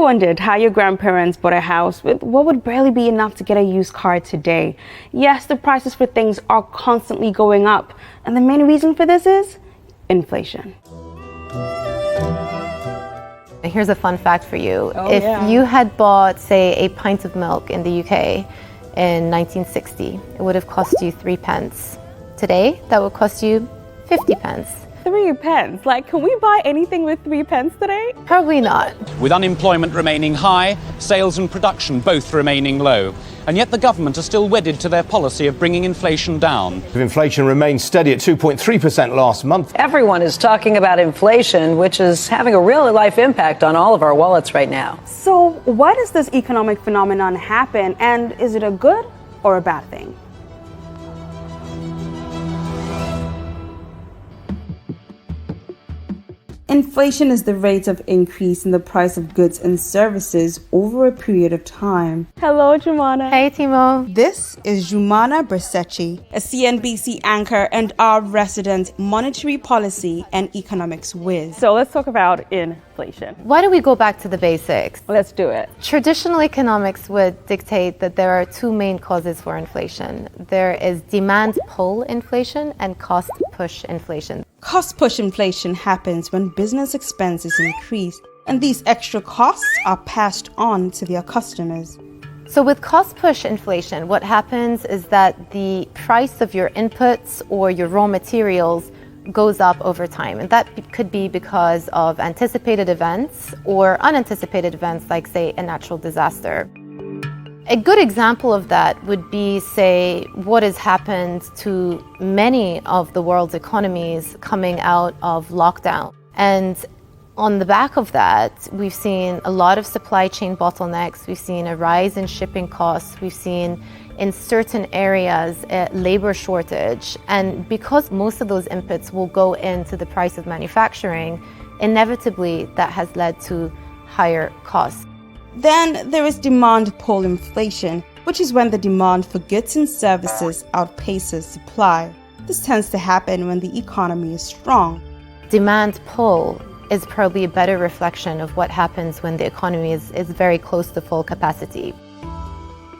wondered how your grandparents bought a house with what would barely be enough to get a used car today? Yes, the prices for things are constantly going up, and the main reason for this is inflation. Here's a fun fact for you. If you had bought, say, a pint of milk in the UK in 1960, it would have cost you 3 pence. Today, that would cost you 50 pence. 3 pence? Like, can we buy anything with 3 pence today? Probably not. With unemployment remaining high, sales and production both remaining low. And yet the government are still wedded to their policy of bringing inflation down. Inflation remains steady at 2.3% last month. Everyone is talking about inflation, which is having a real-life impact on all of our wallets right now. So why does this economic phenomenon happen, and is it a good or a bad thing? Inflation is the rate of increase in the price of goods and services over a period of time. Hello, Jumana. Hey, Timo. This is Jumana Bersechi, a CNBC anchor and our resident monetary policy and economics whiz. So let's talk about inflation. Why don't we go back to the basics? Let's do it. Traditional economics would dictate that there are two main causes for inflation. There is demand pull inflation and cost push inflation. Cost push inflation happens when business expenses increase, and these extra costs are passed on to their customers. So with cost push inflation, what happens is that the price of your inputs or your raw materials goes up over time. And that could be because of anticipated events or unanticipated events like, say, a natural disaster. A good example of that would be, say, what has happened to many of the world's economies coming out of lockdown. And on the back of that, we've seen a lot of supply chain bottlenecks. We've seen a rise in shipping costs. We've seen in certain areas a labor shortage. And because most of those inputs will go into the price of manufacturing, inevitably that has led to higher costs. Then there is demand pull inflation, which is when the demand for goods and services outpaces supply. This tends to happen when the economy is strong. Demand pull is probably a better reflection of what happens when the economy is very close to full capacity.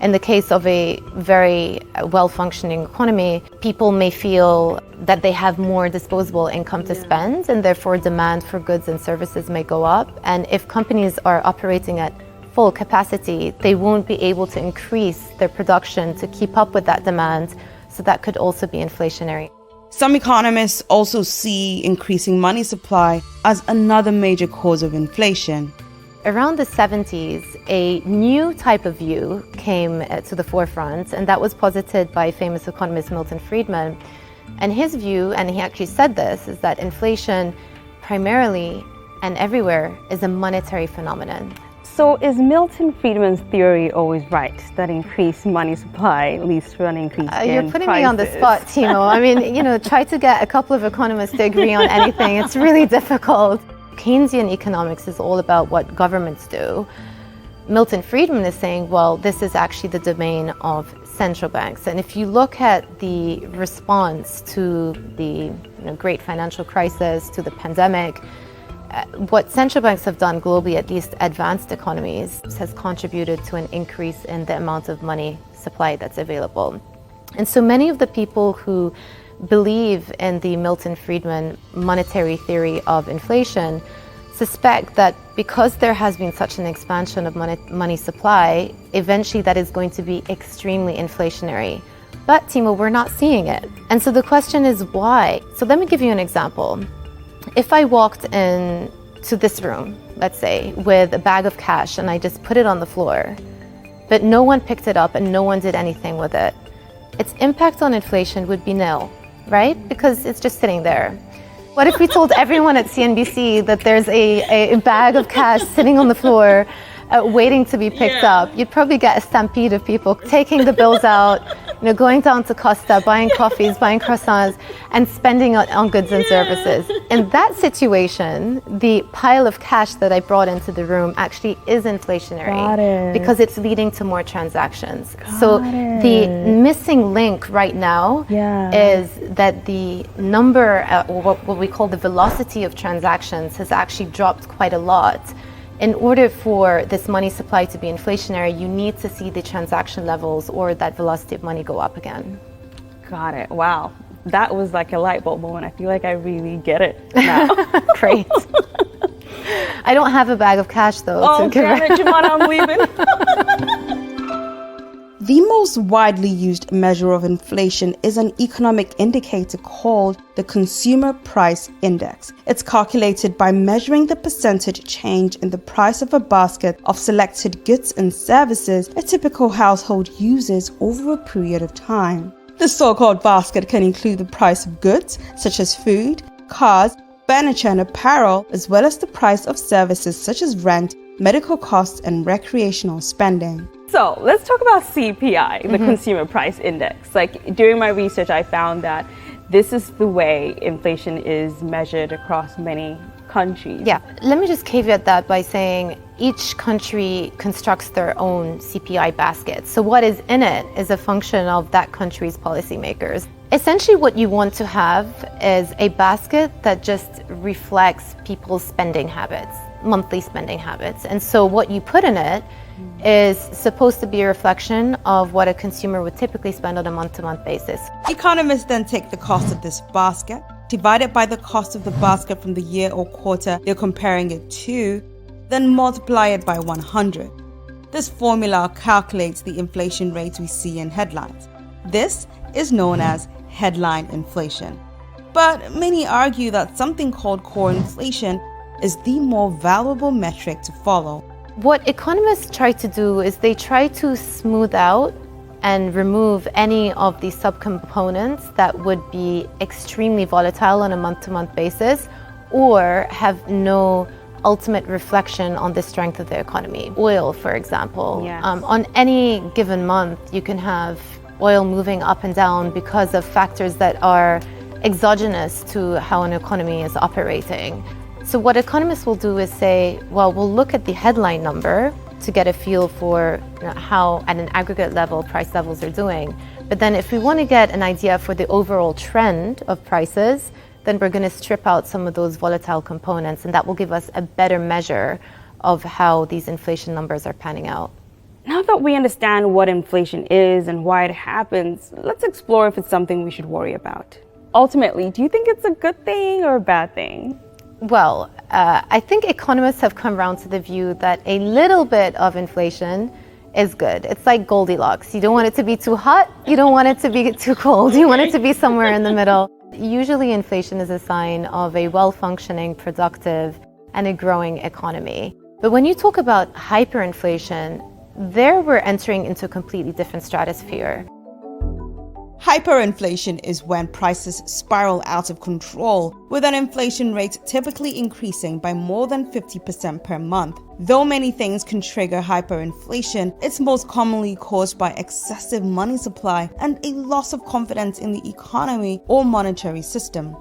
In the case of a very well-functioning economy, people may feel that they have more disposable income to spend, and therefore demand for goods and services may go up. And if companies are operating at full capacity, they won't be able to increase their production to keep up with that demand, so that could also be inflationary. Some economists also see increasing money supply as another major cause of inflation. Around the 70s, a new type of view came to the forefront, and that was posited by famous economist Milton Friedman. And his view, and he actually said this, is that inflation primarily and everywhere is a monetary phenomenon. So is Milton Friedman's theory always right, that increased money supply leads to an increase in prices? You're putting me on the spot, Timo. I mean, try to get a couple of economists to agree on anything. It's really difficult. Keynesian economics is all about what governments do. Milton Friedman is saying, well, this is actually the domain of central banks. And if you look at the response to the great financial crisis, to the pandemic, what central banks have done globally, at least advanced economies, has contributed to an increase in the amount of money supply that's available. And so many of the people who believe in the Milton Friedman monetary theory of inflation suspect that because there has been such an expansion of money supply, eventually that is going to be extremely inflationary. But Timo, we're not seeing it. And so the question is why? So let me give you an example. If I walked in to this room, let's say, with a bag of cash and I just put it on the floor, but no one picked it up and no one did anything with it, its impact on inflation would be nil, right? Because it's just sitting there. What if we told everyone at CNBC that there's a bag of cash sitting on the floor waiting to be picked up? You'd probably get a stampede of people taking the bills out, going down to Costa, buying coffees, buying croissants, and spending on goods and services. In that situation, the pile of cash that I brought into the room actually is inflationary because it's leading to more transactions. So the missing link right now is that the number, or what we call the velocity of transactions, has actually dropped quite a lot. In order for this money supply to be inflationary, you need to see the transaction levels or that velocity of money go up again. Got it. Wow. That was like a light bulb moment. I feel like I really get it now. Great. I don't have a bag of cash though. Oh, damn it, Jemana, I'm leaving. The most widely used measure of inflation is an economic indicator called the Consumer Price Index. It's calculated by measuring the percentage change in the price of a basket of selected goods and services a typical household uses over a period of time. The so-called basket can include the price of goods such as food, cars, furniture and apparel, as well as the price of services such as rent, medical costs and recreational spending. So let's talk about CPI, the Consumer Price Index. Like during my research, I found that this is the way inflation is measured across many countries. Yeah, let me just caveat that by saying each country constructs their own CPI basket. So what is in it is a function of that country's policymakers. Essentially what you want to have is a basket that just reflects people's spending habits, monthly spending habits. And so what you put in it is supposed to be a reflection of what a consumer would typically spend on a month-to-month basis. Economists then take the cost of this basket, divide it by the cost of the basket from the year or quarter they're comparing it to, then multiply it by 100. This formula calculates the inflation rates we see in headlines. This is known as headline inflation. But many argue that something called core inflation is the more valuable metric to follow. What economists try to do is they try to smooth out and remove any of the subcomponents that would be extremely volatile on a month-to-month basis or have no ultimate reflection on the strength of the economy. Oil, for example. Yes. On any given month, you can have oil moving up and down because of factors that are exogenous to how an economy is operating. So what economists will do is say, well, we'll look at the headline number to get a feel for how at an aggregate level price levels are doing. But then if we want to get an idea for the overall trend of prices, then we're going to strip out some of those volatile components, and that will give us a better measure of how these inflation numbers are panning out. Now that we understand what inflation is and why it happens, let's explore if it's something we should worry about. Ultimately, do you think it's a good thing or a bad thing? Well, I think economists have come around to the view that a little bit of inflation is good. It's like Goldilocks. You don't want it to be too hot, you don't want it to be too cold, you want it to be somewhere in the middle. Usually inflation is a sign of a well-functioning, productive, and a growing economy. But when you talk about hyperinflation, there we're entering into a completely different stratosphere. Hyperinflation is when prices spiral out of control, with an inflation rate typically increasing by more than 50% per month. Though many things can trigger hyperinflation, it's most commonly caused by excessive money supply and a loss of confidence in the economy or monetary system.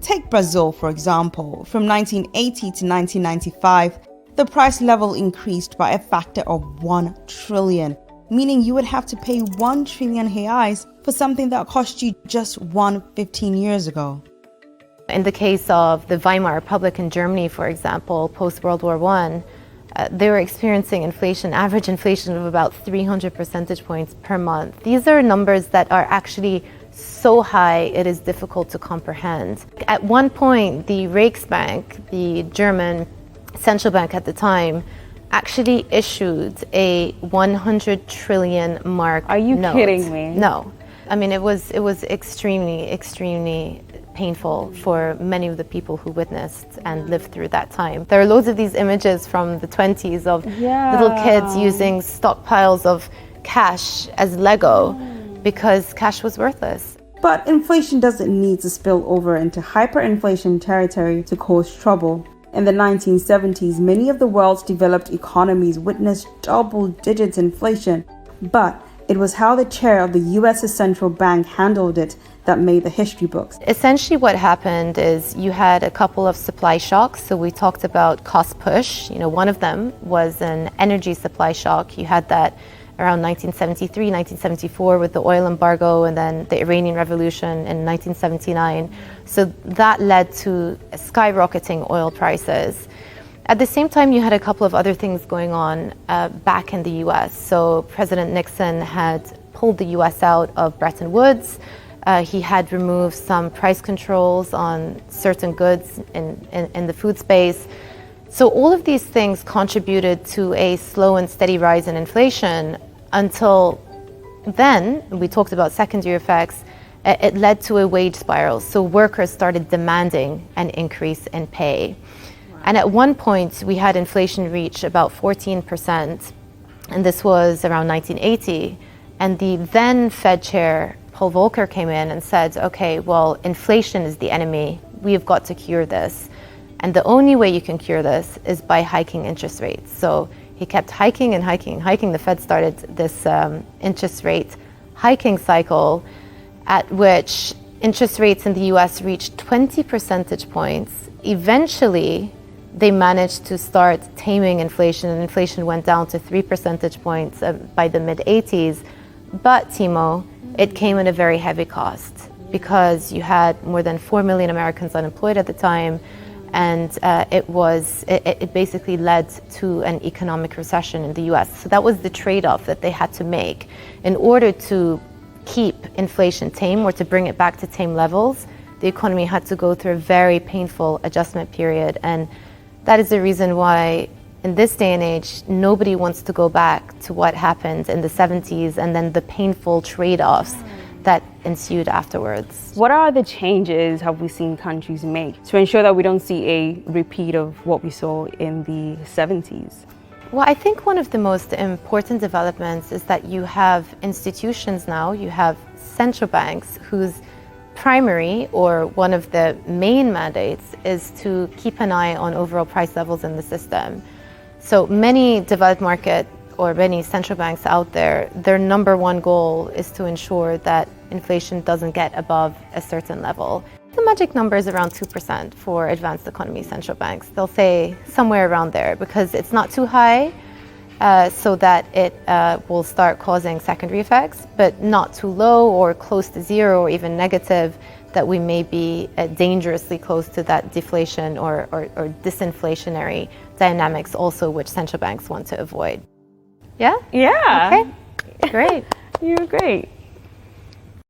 Take Brazil, for example. From 1980 to 1995, the price level increased by a factor of 1 trillion. Meaning you would have to pay 1 trillion reais for something that cost you just 15 years ago. In the case of the Weimar Republic in Germany, for example, post-World War I, they were experiencing inflation, average inflation of about 300 percentage points per month. These are numbers that are actually so high it is difficult to comprehend. At one point, the Reichsbank, the German central bank at the time, actually issued a 100 trillion mark. Are you note. kidding me? No. I mean, it was extremely painful for many of the people who witnessed and lived through that time. There are loads of these images from the 20s of little kids using stockpiles of cash as Lego because cash was worthless. But inflation doesn't need to spill over into hyperinflation territory to cause trouble. In the 1970s, many of the world's developed economies witnessed double-digit inflation, but it was how the chair of the U.S.'s central bank handled it that made the history books. Essentially what happened is you had a couple of supply shocks. So we talked about cost push. One of them was an energy supply shock. You had that around 1973, 1974 with the oil embargo and then the Iranian Revolution in 1979. So that led to skyrocketing oil prices. At the same time, you had a couple of other things going on back in the US. So President Nixon had pulled the US out of Bretton Woods. He had removed some price controls on certain goods in the food space. So all of these things contributed to a slow and steady rise in inflation until then, we talked about secondary effects, it led to a wage spiral. So workers started demanding an increase in pay. And at one point, we had inflation reach about 14%, and this was around 1980. And the then Fed chair, Paul Volcker, came in and said, okay, well, inflation is the enemy. We've got to cure this. And the only way you can cure this is by hiking interest rates. So he kept hiking and hiking and hiking. The Fed started this interest rate hiking cycle at which interest rates in the US reached 20 percentage points. Eventually, they managed to start taming inflation, and inflation went down to 3 percentage points by the mid-'80s. But, Timo, it came at a very heavy cost because you had more than 4 million Americans unemployed at the time, and it basically led to an economic recession in the US. So that was the trade-off that they had to make. In order to keep inflation tame or to bring it back to tame levels, the economy had to go through a very painful adjustment period. And that is the reason why in this day and age, nobody wants to go back to what happened in the 70s and then the painful trade-offs that ensued afterwards. What are the changes have we seen countries make to ensure that we don't see a repeat of what we saw in the 70s? Well, I think one of the most important developments is that you have institutions now, you have central banks whose primary or one of the main mandates is to keep an eye on overall price levels in the system. So many developed market or many central banks out there, their number one goal is to ensure that inflation doesn't get above a certain level. The magic number is around 2% for advanced economy central banks. They'll say somewhere around there because it's not too high so that it will start causing secondary effects, but not too low or close to zero or even negative that we may be dangerously close to that deflation or disinflationary dynamics also, which central banks want to avoid. Yeah? Yeah. Okay, great. You're great.